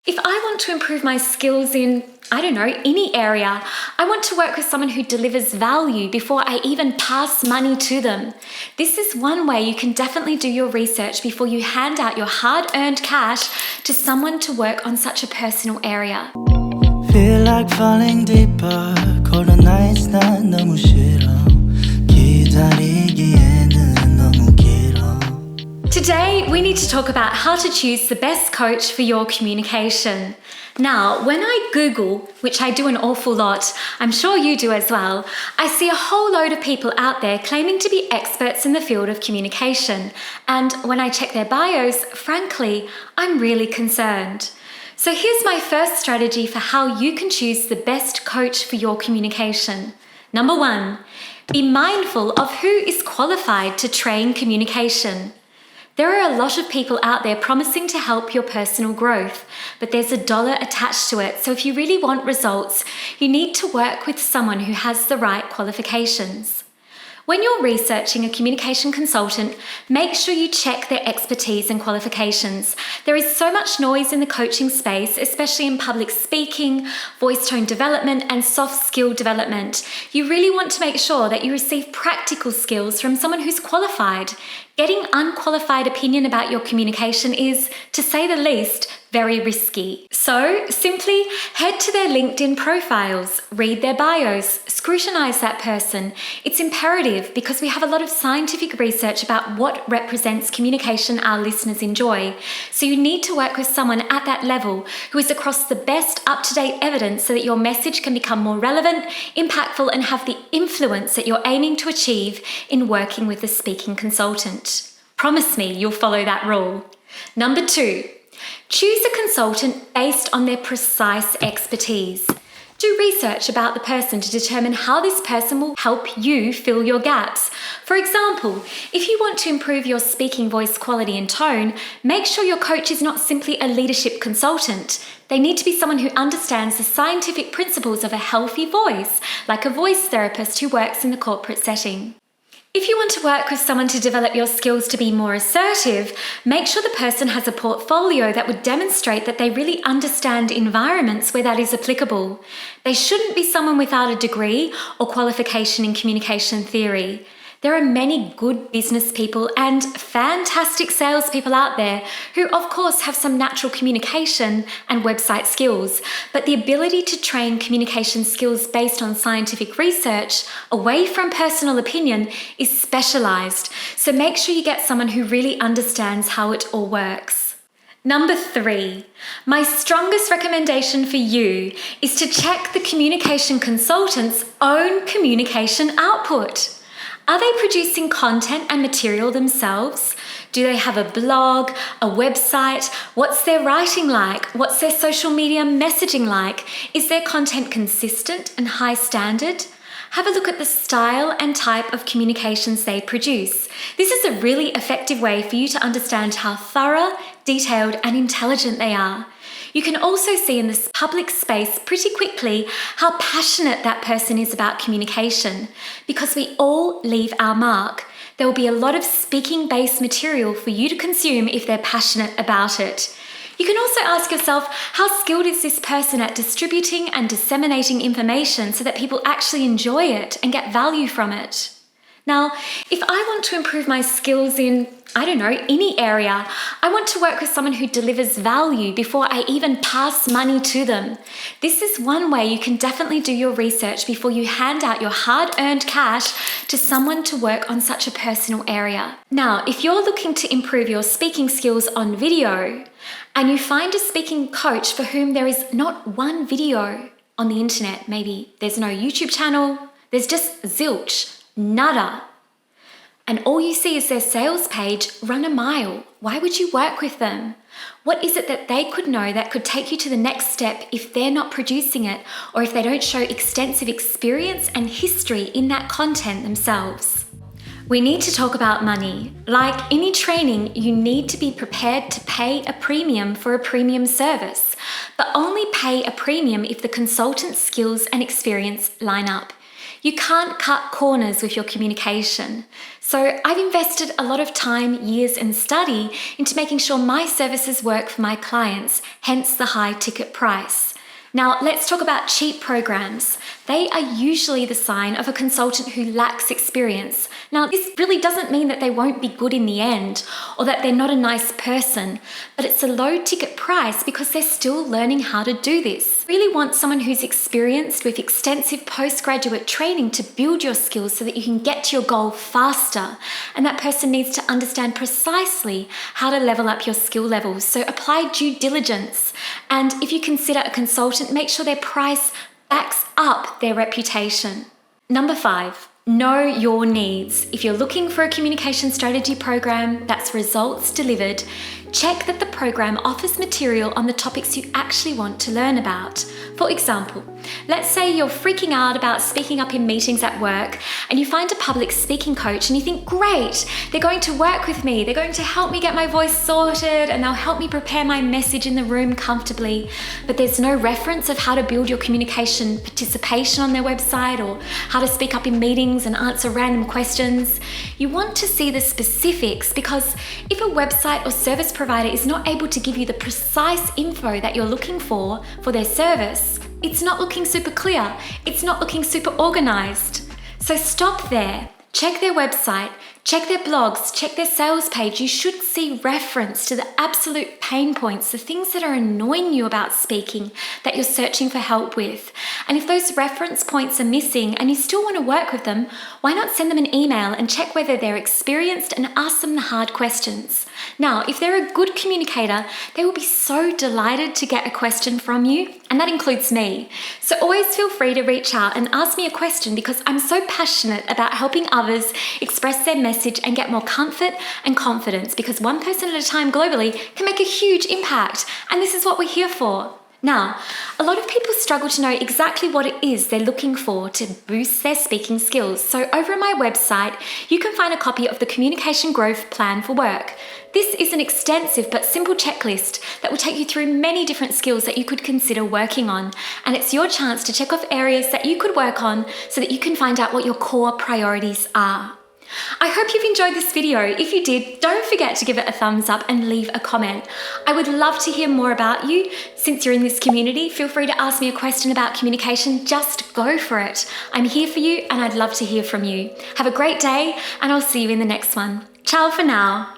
If I want to improve my skills in, any area, I want to work with someone who delivers value before I even pass money to them. This is one way you can definitely do your research before you hand out your hard-earned cash to someone to work on such a personal area. Feel like falling deeper. Cold nights 난 너무 싫어. 기다리기에는 너무 길어. Today, we need to talk about how to choose the best coach for your communication. Now, when I Google, which I do an awful lot, I'm sure you do as well, I see a whole load of people out there claiming to be experts in the field of communication. And when I check their bios, frankly, I'm really concerned. So here's my first strategy for how you can choose the best coach for your communication. Number 1, be mindful of who is qualified to train communication. There are a lot of people out there promising to help your personal growth, but there's a dollar attached to it. So if you really want results, you need to work with someone who has the right qualifications. When you're researching a communication consultant, make sure you check their expertise and qualifications. There is so much noise in the coaching space, especially in public speaking, voice tone development, and soft skill development. You really want to make sure that you receive practical skills from someone who's qualified. Getting unqualified opinion about your communication is, to say the least, very risky. So simply head to their LinkedIn profiles, read their bios, scrutinize that person. It's imperative because we have a lot of scientific research about what represents communication our listeners enjoy. So you need to work with someone at that level who is across the best up-to-date evidence so that your message can become more relevant, impactful, and have the influence that you're aiming to achieve in working with a speaking consultant. Promise me you'll follow that rule. Number 2, choose a consultant based on their precise expertise. Do research about the person to determine how this person will help you fill your gaps. For example, if you want to improve your speaking voice quality and tone, make sure your coach is not simply a leadership consultant. They need to be someone who understands the scientific principles of a healthy voice, like a voice therapist who works in the corporate setting. If you want to work with someone to develop your skills to be more assertive, make sure the person has a portfolio that would demonstrate that they really understand environments where that is applicable. They shouldn't be someone without a degree or qualification in communication theory. There are many good business people and fantastic salespeople out there who, of course, have some natural communication and website skills, but the ability to train communication skills based on scientific research, away from personal opinion, is specialized. So make sure you get someone who really understands how it all works. Number 3, my strongest recommendation for you is to check the communication consultant's own communication output. Are they producing content and material themselves? Do they have a blog, a website? What's their writing like? What's their social media messaging like? Is their content consistent and high standard? Have a look at the style and type of communications they produce. This is a really effective way for you to understand how thorough, detailed, and intelligent they are. You can also see in this public space pretty quickly how passionate that person is about communication, because we all leave our mark. There will be a lot of speaking-based material for you to consume if they're passionate about it. You can also ask yourself, how skilled is this person at distributing and disseminating information so that people actually enjoy it and get value from it? Now, if I want to improve my skills in, any area, I want to work with someone who delivers value before I even pass money to them. This is one way you can definitely do your research before you hand out your hard-earned cash to someone to work on such a personal area. Now, if you're looking to improve your speaking skills on video, and you find a speaking coach for whom there is not one video on the internet, maybe there's no YouTube channel, there's just zilch, nada, and all you see is their sales page run a mile, why would you work with them? What is it that they could know that could take you to the next step if they're not producing it, or if they don't show extensive experience and history in that content themselves? We need to talk about money. Like any training, you need to be prepared to pay a premium for a premium service, but only pay a premium if the consultant's skills and experience line up. You can't cut corners with your communication. So I've invested a lot of time, years, and study into making sure my services work for my clients, hence the high ticket price. Now, let's talk about cheap programs. They are usually the sign of a consultant who lacks experience. Now, this really doesn't mean that they won't be good in the end or that they're not a nice person, but it's a low ticket price because they're still learning how to do this. You really want someone who's experienced with extensive postgraduate training to build your skills so that you can get to your goal faster. And that person needs to understand precisely how to level up your skill levels. So apply due diligence. And if you consider a consultant, make sure their price backs up their reputation. Number 5, know your needs. If you're looking for a communication strategy program that's results delivered, check that the program offers material on the topics you actually want to learn about. For example, let's say you're freaking out about speaking up in meetings at work and you find a public speaking coach and you think, great, they're going to work with me, they're going to help me get my voice sorted and they'll help me prepare my message in the room comfortably. But there's no reference of how to build your communication participation on their website or how to speak up in meetings and answer random questions. You want to see the specifics because if a website or service provider is not able to give you the precise info that you're looking for their service, it's not looking super clear, it's not looking super organized. So stop there, check their website, check their blogs, check their sales page. You should see reference to the absolute pain points, the things that are annoying you about speaking that you're searching for help with. And if those reference points are missing and you still want to work with them, why not send them an email and check whether they're experienced and ask them the hard questions. Now, if they're a good communicator, they will be so delighted to get a question from you, and that includes me. So always feel free to reach out and ask me a question because I'm so passionate about helping others express their message and get more comfort and confidence, because one person at a time globally can make a huge impact, and this is what we're here for. Now, a lot of people struggle to know exactly what it is they're looking for to boost their speaking skills. So over on my website, you can find a copy of the Communication Growth Plan for Work. This is an extensive but simple checklist that will take you through many different skills that you could consider working on. And it's your chance to check off areas that you could work on so that you can find out what your core priorities are. I hope you've enjoyed this video. If you did, don't forget to give it a thumbs up and leave a comment. I would love to hear more about you. Since you're in this community, feel free to ask me a question about communication. Just go for it. I'm here for you and I'd love to hear from you. Have a great day and I'll see you in the next one. Ciao for now.